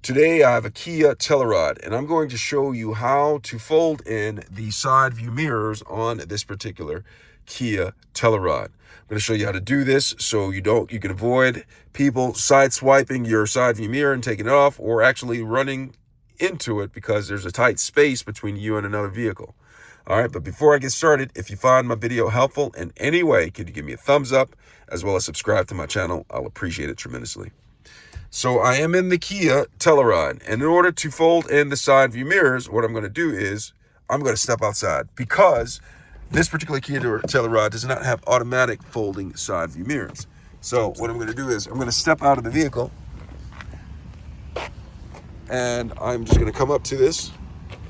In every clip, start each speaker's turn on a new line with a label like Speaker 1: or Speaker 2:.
Speaker 1: Today I have a Kia Telluride, and I'm going to show you how to fold in the side view mirrors on this particular Kia Telluride. I'm going to show you how to do this so you can avoid people side swiping your side view mirror and taking it off, or actually running into it because there's a tight space between you and another vehicle. All right, but before I get started, if you find my video helpful in any way, could you give me a thumbs up as well as subscribe to my channel? I'll appreciate it tremendously. So I am in the Kia Telluride, and in order to fold in the side view mirrors, what I'm going to do is I'm going to step outside, because this particular Kia Telluride does not have automatic folding side view mirrors. So what I'm going to do is I'm going to step out of the vehicle, and I'm just going to come up to this,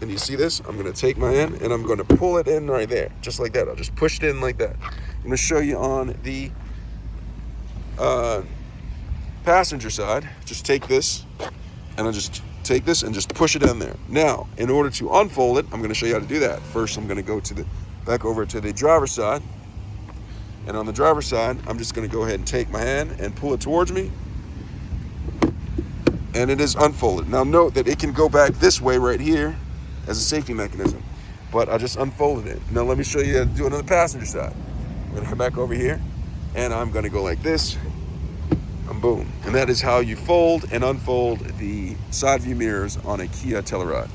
Speaker 1: and you see this? I'm going to take my hand and I'm going to pull it in right there, just like that. I'll just push it in like that. I'm going to show you on the passenger side. Just take this, and I'll just take this and just push it in there. Now, in order to unfold it, I'm going to show you how to do that. First, I'm going to go back over to the driver's side, and on the driver's side, I'm just going to go ahead and take my hand and pull it towards me, and it is unfolded. Now, note that it can go back this way right here as a safety mechanism, but I just unfolded it. Now, let me show you how to do it on the passenger side. I'm going to come back over here, and I'm going to go like this. And boom. And that is how you fold and unfold the side view mirrors on a Kia Telluride.